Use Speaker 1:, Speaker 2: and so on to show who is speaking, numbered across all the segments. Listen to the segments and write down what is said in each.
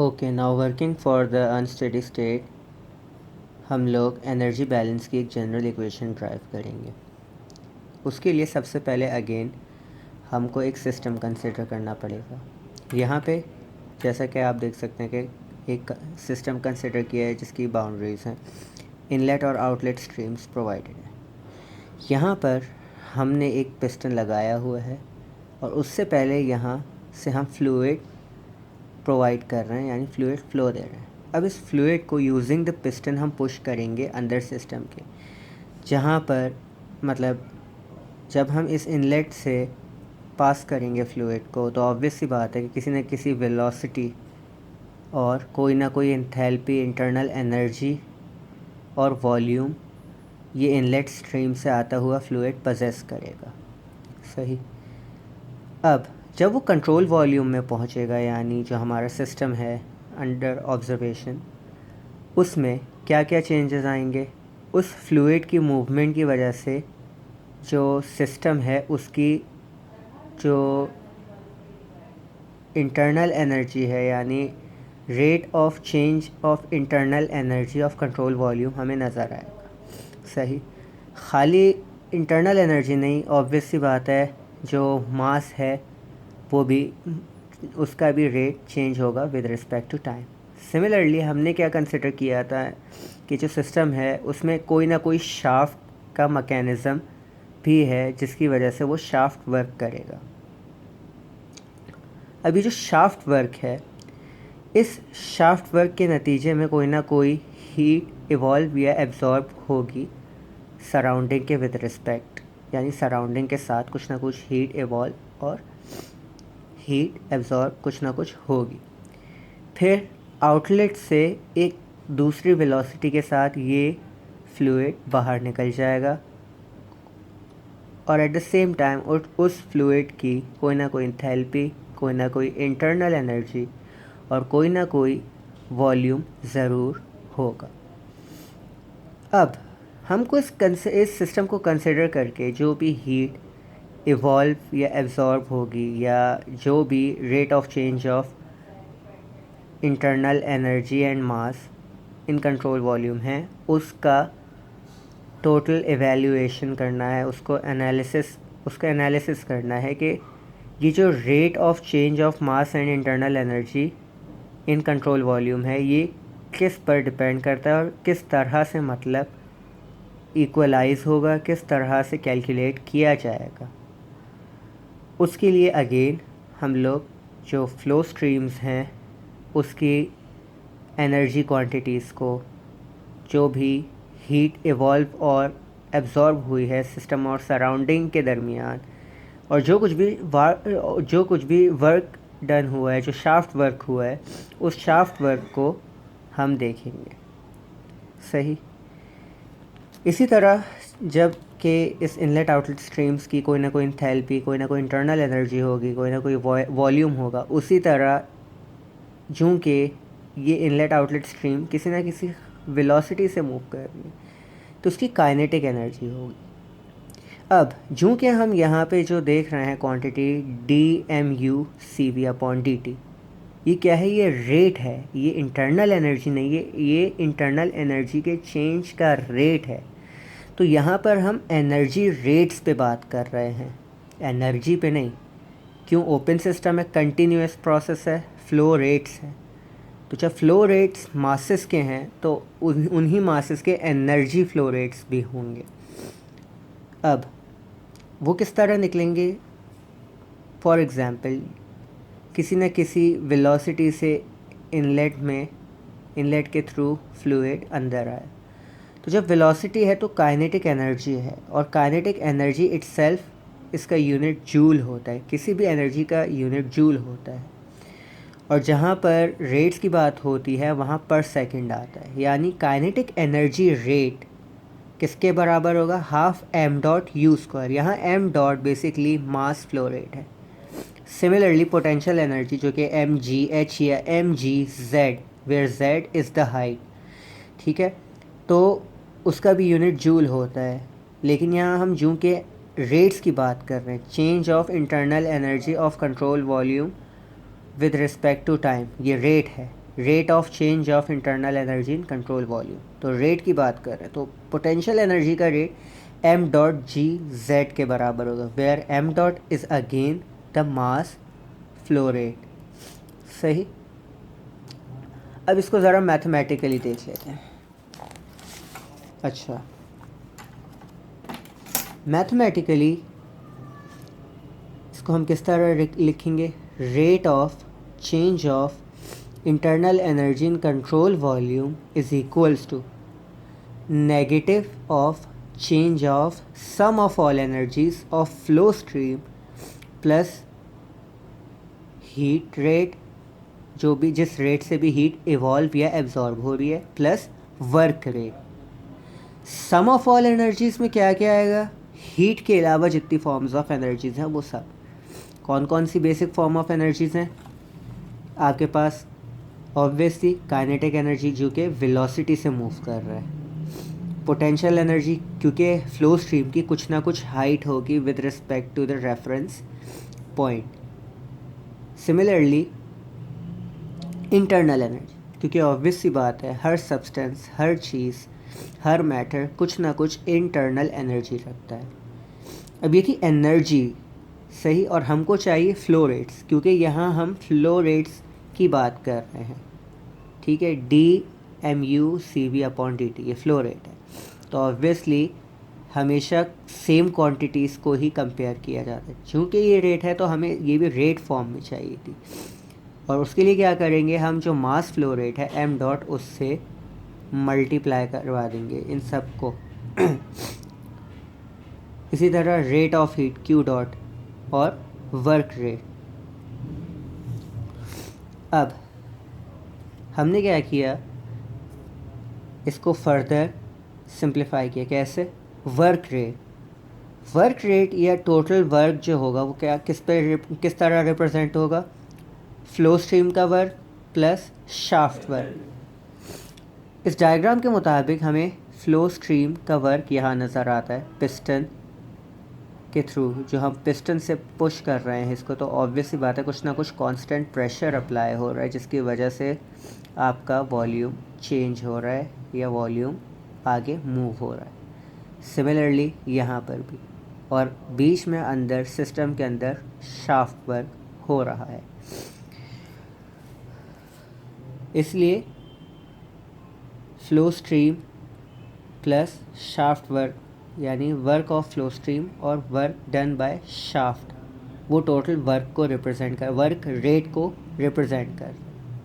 Speaker 1: Okay, now working for the unsteady state हम लोग energy balance की एक जनरल इक्वेशन ड्राइव करेंगे। उसके लिए सबसे पहले अगेन हमको एक सिस्टम कंसिडर करना पड़ेगा। यहाँ पे जैसा कि आप देख सकते हैं कि एक सिस्टम कंसिडर किया है जिसकी बाउंड्रीज़ हैं, इनलेट और आउटलेट स्ट्रीम्स प्रोवाइडेड है। यहाँ पर हमने एक पिस्टन लगाया हुआ है और उससे पहले यहाँ से हम फ्लूइड प्रोवाइड कर रहे हैं, यानी फ्लूइड फ्लो दे रहे हैं। अब इस फ्लूइड को यूजिंग द पिस्टन हम पुश करेंगे अंदर सिस्टम के, जहाँ पर मतलब जब हम इस इनलेट से पास करेंगे फ्लूइड को तो ऑब्वियस सी बात है कि किसी न किसी वेलोसिटी और कोई ना कोई एंथैल्पी, इंटरनल एनर्जी और वॉल्यूम ये इनलेट स्ट्रीम से आता हुआ फ्लूइड पजेस करेगा। सही। अब जब वो कंट्रोल वॉल्यूम में पहुंचेगा, यानी जो हमारा सिस्टम है अंडर ऑब्जर्वेशन, उसमें क्या क्या चेंजेस आएंगे? उस फ्लूइड की मूवमेंट की वजह से जो सिस्टम है उसकी जो इंटरनल एनर्जी है, यानी rate of change of internal energy of control volume हमें नज़र आएगा। सही। खाली इंटरनल एनर्जी नहीं, ऑब्वियस सी बात है जो मास है वो भी, उसका भी रेट चेंज होगा with respect to time. Similarly हमने क्या कंसिडर किया था कि जो सिस्टम है उसमें कोई ना कोई शाफ्ट का मैकेनिज़्म भी है जिसकी वजह से वो शाफ्ट वर्क करेगा। अभी जो शाफ्ट वर्क है, इस शाफ्ट वर्क के नतीजे में कोई ना कोई हीट इवॉल्व या एब्जॉर्ब होगी सराउंडिंग के विद रिस्पेक्ट, यानी सराउंडिंग के साथ कुछ ना कुछ हीट इवॉल्व और हीट एब्जॉर्ब कुछ ना कुछ होगी। फिर आउटलेट से एक दूसरी वेलोसिटी के साथ ये फ्लूइड बाहर निकल जाएगा और एट द सेम टाइम उस फ्लूइड की कोई ना कोई एंथैल्पी, कोई ना कोई इंटरनल एनर्जी और कोई ना कोई वॉल्यूम ज़रूर होगा। अब हमको इस सिस्टम को कंसिडर करके जो भी हीट इवॉल्व या एब्जॉर्ब होगी या जो भी rate of change of internal energy and mass in control volume है, उसका टोटल एवेल्यूएशन करना है, उसका एनालिसिस करना है कि ये जो rate of change of mass and internal energy in control volume है ये किस पर डिपेंड करता है और किस तरह से मतलब इक्वलाइज होगा, किस तरह से कैलकुलेट किया जाएगा। उसके लिए अगेन हम लोग जो फ्लो स्ट्रीम्स हैं उसकी एनर्जी क्वांटिटीज़ को, जो भी हीट इवॉल्व और एब्जॉर्ब हुई है सिस्टम और सराउंडिंग के दरमियान, और जो कुछ भी वर्क डन हुआ है, जो शाफ्ट वर्क हुआ है, उस शाफ्ट वर्क को हम देखेंगे। सही। इसी तरह जब कि इस इनलेट आउटलेट स्ट्रीम्स की कोई ना कोई एंथैल्पी, कोई ना कोई इंटरनल एनर्जी होगी, कोई ना कोई वॉल्यूम होगा, उसी तरह जो कि ये इनलेट आउटलेट स्ट्रीम किसी ना किसी वेलोसिटी से मूव कर रही है तो उसकी काइनेटिक एनर्जी होगी। अब जो कि हम यहाँ पे जो देख रहे हैं क्वांटिटी dmu/cv/dt, ये क्या है? ये रेट है, ये इंटरनल एनर्जी नहीं है, ये इंटरनल एनर्जी के चेंज का रेट है। तो यहाँ पर हम एनर्जी रेट्स पे बात कर रहे हैं, एनर्जी पे नहीं। क्यों? ओपन सिस्टम है, कंटिन्यूस प्रोसेस है, फ्लो रेट्स है। तो जब फ्लो रेट्स मासेस के हैं तो उन्हीं मासेस के एनर्जी फ्लो रेट्स भी होंगे। अब वो किस तरह निकलेंगे? फॉर एग्ज़ाम्पल किसी न किसी वेलोसिटी से इनलेट के थ्रू फ्लूइड अंदर आए, तो जब वेलोसिटी है तो काइनेटिक एनर्जी है, और काइनेटिक एनर्जी इट्सेल्फ इसका यूनिट जूल होता है, किसी भी एनर्जी का यूनिट जूल होता है। और जहाँ पर रेट्स की बात होती है वहाँ पर सेकंड आता है, यानी काइनेटिक एनर्जी रेट किसके बराबर होगा? Half m.u²। यहाँ m. Basically mass flow rate है। सिमिलरली पोटेंशियल एनर्जी जो कि mgh या mgz, where z is the height, ठीक है, तो उसका भी यूनिट जूल होता है। लेकिन यहाँ हम जूल के रेट्स की बात कर रहे हैं, change of internal energy of control volume with respect to time, ये रेट है। Rate of change of internal energy in control volume. तो रेट की बात कर रहे हैं तो पोटेंशियल एनर्जी का rate m dot g z के बराबर होगा, where m dot is again the mass flow rate. सही। अब इसको ज़रा मैथमेटिकली देख लेते हैं। अच्छा, मैथमेटिकली इसको हम किस तरह लिखेंगे? Rate of change of internal energy in control volume is equals to negative of change of sum of all energies of flow stream plus heat rate, जो भी जिस रेट से भी हीट इवॉल्व या एब्जॉर्ब हो रही है, plus work rate. Sum of all energies में क्या क्या आएगा? हीट के अलावा जितनी फॉर्म्स ऑफ एनर्जीज हैं वो सब। कौन कौन सी बेसिक फॉर्म ऑफ एनर्जीज हैं आपके पास? ऑब्वियसली काइनेटिक एनर्जी जो कि वेलोसिटी से मूव कर रहा है, पोटेंशियल एनर्जी क्योंकि फ्लो स्ट्रीम की कुछ ना कुछ हाइट होगी with respect to the reference point. Similarly internal energy, क्योंकि ऑब्वियस सी बात है हर सब्सटेंस, हर चीज़, हर मैटर कुछ ना कुछ इंटरनल एनर्जी रखता है। अब ये थी एनर्जी, सही। और हमको चाहिए फ्लो रेट्स, क्योंकि यहाँ हम फ्लो रेट्स की बात कर रहे हैं, ठीक है। dMu/cV/dt ये फ्लो रेट है। तो ऑब्वियसली हमेशा सेम क्वांटिटीज़ को ही कंपेयर किया जाता है। चूँकि ये रेट है तो हमें ये भी रेट फॉर्म में चाहिए थी, और उसके लिए क्या करेंगे? हम जो मास फ्लो रेट है एम डॉट, उससे मल्टीप्लाई करवा देंगे इन सब को। इसी तरह rate of heat Q dot और वर्क रेट। अब हमने क्या किया? इसको फर्दर सिंप्लीफाई किया। कैसे? वर्क रेट या टोटल वर्क जो होगा वो क्या किस तरह रिप्रेजेंट होगा? फ्लो स्ट्रीम का वर्क प्लस शाफ्ट वर्क। इस डायग्राम के मुताबिक हमें फ्लो स्ट्रीम का वर्क यहाँ नज़र आता है पिस्टन के थ्रू, जो हम पिस्टन से पुश कर रहे हैं इसको। तो ऑब्वियस सी बात है कुछ ना कुछ कांस्टेंट प्रेशर अप्लाई हो रहा है, जिसकी वजह से आपका वॉल्यूम चेंज हो रहा है या वॉल्यूम आगे मूव हो रहा है। सिमिलरली यहाँ पर भी, और बीच में अंदर सिस्टम के अंदर शाफ्ट वर्क हो रहा है। इसलिए flow stream plus shaft work, यानी वर्क ऑफ फ्लो स्ट्रीम और वर्क डन बाय शाफ्ट, वो टोटल वर्क को रिप्रेजेंट कर, वर्क रेट को रिप्रेजेंट कर,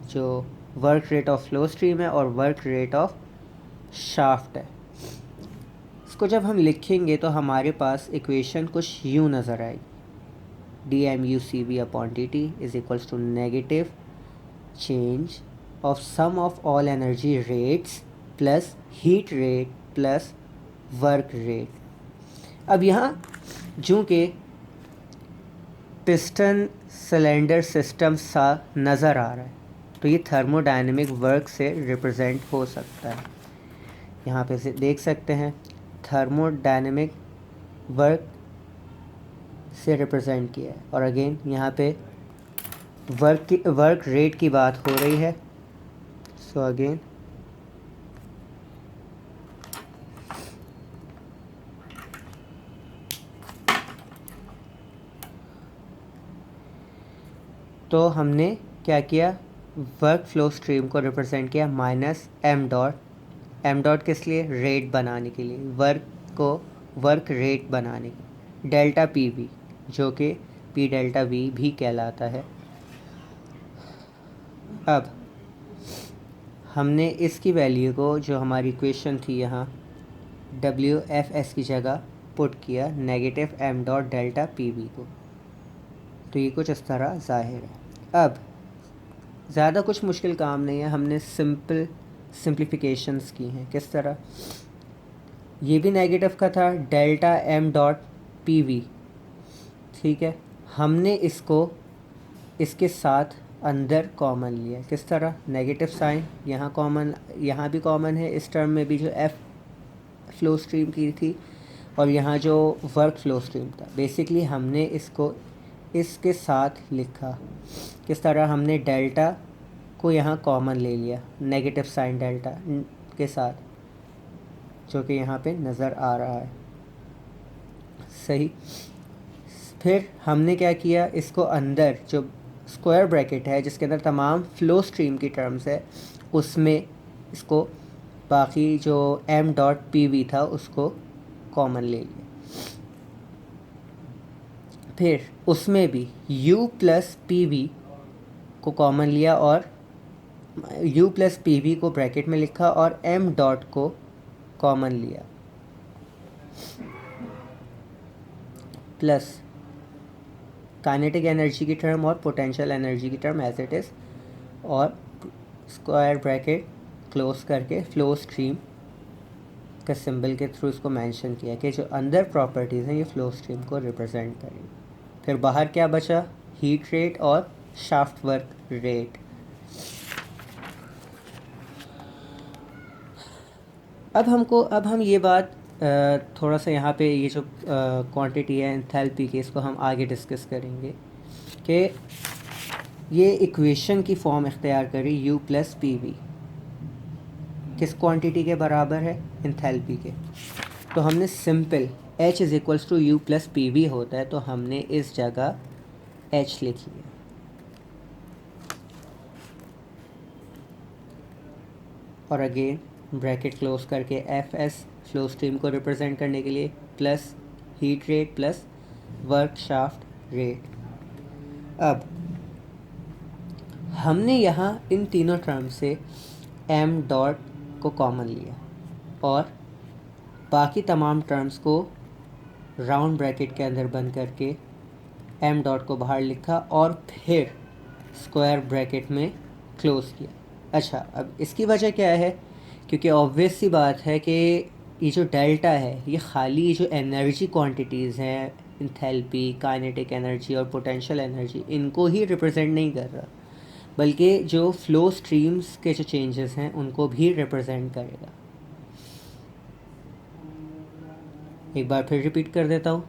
Speaker 1: जो work rate of flow stream है और वर्क रेट ऑफ शाफ्ट है। इसको जब हम लिखेंगे तो हमारे पास इक्वेशन कुछ यूँ नज़र आएगी। dMu/cV/dt is equals to negative change of sum of all energy rates plus heat rate plus work rate. अब यहाँ चूँकि पिस्टन सिलेंडर सिस्टम सा नज़र आ रहा है तो ये थर्मोडायनेमिक वर्क से रिप्रेजेंट हो सकता है। यहाँ पे से देख सकते हैं थर्मोडायनेमिक वर्क से रिप्रेजेंट किया है, और अगेन यहाँ पे वर्क रेट की बात हो रही है। सो अगेन तो हमने क्या किया? वर्क फ्लो स्ट्रीम को रिप्रेजेंट किया माइनस एम डॉट किस लिए? रेट बनाने के लिए, वर्क रेट बनाने के, डेल्टा पी वी, जो कि पी डेल्टा वी भी कहलाता है। अब हमने इसकी वैल्यू को, जो हमारी इक्वेशन थी यहाँ, WFS की जगह पुट किया negative m dot delta p v को। तो ये कुछ इस तरह ज़ाहिर है। अब ज़्यादा कुछ मुश्किल काम नहीं है, हमने सिंप्लीफिकेशंस की हैं। किस तरह? ये भी नेगेटिव का था, delta m dot p v, ठीक है। हमने इसको इसके साथ अंदर कॉमन लिया। किस तरह? नेगेटिव साइन यहाँ कॉमन, यहाँ भी कॉमन है इस टर्म में भी, जो एफ फ्लो स्ट्रीम की थी, और यहाँ जो वर्क फ्लो स्ट्रीम था। बेसिकली हमने इसको इसके साथ लिखा। किस तरह? हमने डेल्टा को यहाँ कॉमन ले लिया नेगेटिव साइन डेल्टा के साथ, जो कि यहाँ पे नज़र आ रहा है। सही। फिर हमने क्या किया, इसको अंदर जो स्क्वायर ब्रैकेट है जिसके अंदर तमाम फ्लो स्ट्रीम की टर्म्स है, उसमें इसको बाकी जो m डॉट पी वी था उसको कॉमन ले लिया। फिर उसमें भी u प्लस पी वी को कॉमन लिया और u प्लस पी वी को ब्रैकेट में लिखा और m डॉट को कॉमन लिया, प्लस काइनेटिक एनर्जी की टर्म और पोटेंशियल एनर्जी की टर्म एज इट इज़, और स्क्वायर ब्रैकेट क्लोज करके फ्लो स्ट्रीम का सिंबल के थ्रू इसको मेंशन किया कि जो अंदर प्रॉपर्टीज़ हैं ये फ्लो स्ट्रीम को रिप्रेजेंट करेंगे। फिर बाहर क्या बचा, हीट रेट और शाफ्ट वर्क रेट। अब हम ये बात थोड़ा सा यहाँ पे ये जो क्वांटिटी है एंथैल्पी की, इसको हम आगे डिस्कस करेंगे कि ये इक्वेशन की फॉर्म इख्तियार करी u प्लस पी वी किस क्वांटिटी के बराबर है, एंथैल्पी के। तो हमने simple h is equals to u plus p v होता है, तो हमने इस जगह h लिख लिया। और अगेन ब्रैकेट क्लोज करके एफ एस फ्लो स्ट्रीम को रिप्रेजेंट करने के लिए, plus heat rate plus work shaft rate. अब हमने यहाँ इन तीनों टर्म से m डॉट को कॉमन लिया और बाकी तमाम टर्म्स को राउंड ब्रैकेट के अंदर बंद करके m डॉट को बाहर लिखा और फिर स्क्वायर ब्रैकेट में क्लोज किया। अच्छा, अब इसकी वजह क्या है, क्योंकि ऑब्वियस सी बात है कि ये जो डेल्टा है ये खाली जो एनर्जी क्वांटिटीज़ हैं, एंथैल्पी, काइनेटिक एनर्जी और पोटेंशियल एनर्जी, इनको ही रिप्रेजेंट नहीं कर रहा, बल्कि जो फ्लो स्ट्रीम्स के जो चेंजेस हैं उनको भी रिप्रेजेंट करेगा। एक बार फिर रिपीट कर देता हूँ,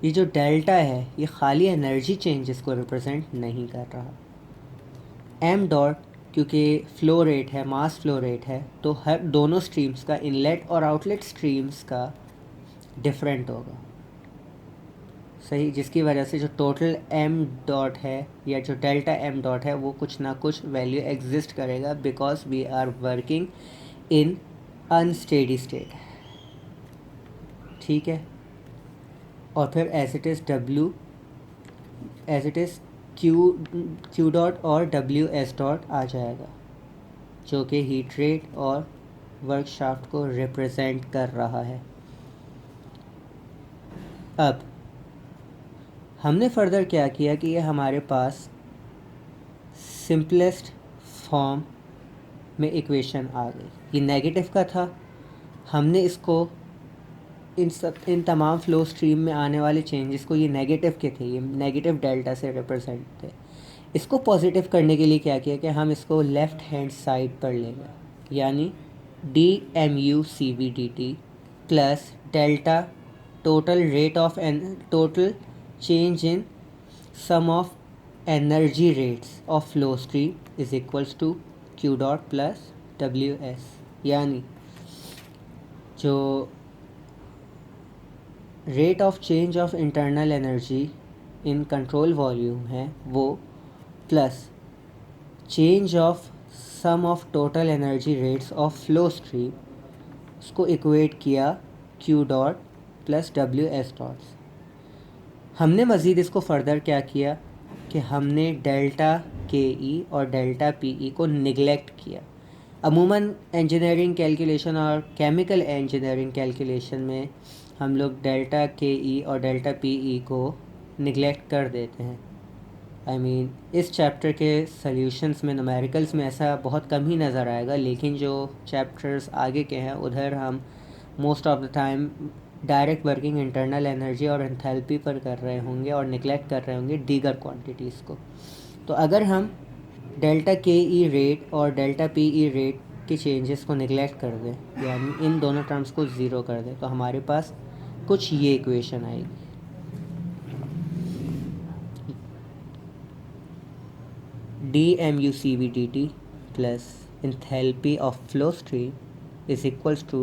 Speaker 1: ये जो डेल्टा है ये खाली एनर्जी चेंजेस को रिप्रेजेंट नहीं कर रहा। m डॉट क्योंकि फ़्लो रेट है, मास फ़्लो रेट है, तो हर दोनों स्ट्रीम्स का, इनलेट और आउटलेट स्ट्रीम्स का डिफरेंट होगा। सही, जिसकी वजह से जो टोटल m डॉट है या जो डेल्टा m डॉट है वो कुछ ना कुछ वैल्यू एग्जिस्ट करेगा, because we are working in unsteady state. ठीक है। और फिर as it is w, as it is q dot और w s डॉट आ जाएगा, जो कि हीट रेट और वर्क शाफ्ट को रिप्रेजेंट कर रहा है। अब हमने फर्दर क्या किया कि ये हमारे पास सिंपलेस्ट फॉर्म में इक्वेशन आ गई। ये नेगेटिव का था, हमने इसको इन तमाम फ़्लो स्ट्रीम में आने वाले चेंजेस को, ये नेगेटिव के थे, ये नेगेटिव डेल्टा से रिप्रेजेंट थे, इसको पॉजिटिव करने के लिए क्या किया कि हम इसको लेफ़्ट हैंड साइड पर ले गए, यानी D M U C V D T plus delta total rate of total change in sum of energy rates of flow stream is equals to Q dot plus W S, यानी जो rate of change of internal energy in control volume है वो, plus change of sum of total energy rates of flow stream, उसको equate किया Q dot plus W S dots. हमने मज़ीद इसको further क्या किया कि हमने डेल्टा के ई और डेल्टा पी ई को निगलेक्ट किया। अमूमन इंजीनियरिंग कैलकुलेशन और केमिकल इंजीनियरिंग कैलकुलेशन में हम लोग डेल्टा के ई और डेल्टा पी ई को निगलेक्ट कर देते हैं। आई मीन इस चैप्टर के सॉल्यूशंस में, न्यूमेरिकल्स में ऐसा बहुत कम ही नज़र आएगा, लेकिन जो चैप्टर्स आगे के हैं उधर हम most of the time direct working internal energy और एंथैल्पी पर कर रहे होंगे और निगलेक्ट कर रहे होंगे दीगर क्वांटिटीज़ को। तो अगर हम डेल्टा के ई रेट और डेल्टा पी ई रेट के चेंजेस को निगलेक्ट कर दें, यानी इन दोनों टर्म्स को ज़ीरो कर दें, तो हमारे पास कुछ ये इक्वेशन आएगी। dmucvdt plus enthalpy of flow stream is equals to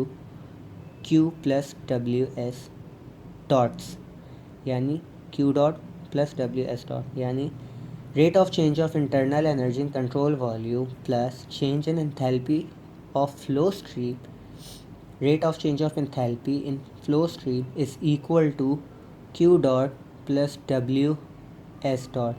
Speaker 1: q plus ws dots, यानी q dot plus ws dot, यानी rate of change of internal energy in control volume plus change in enthalpy of flow stream. Rate of change of enthalpy in flow stream is equal to q dot plus ws dot,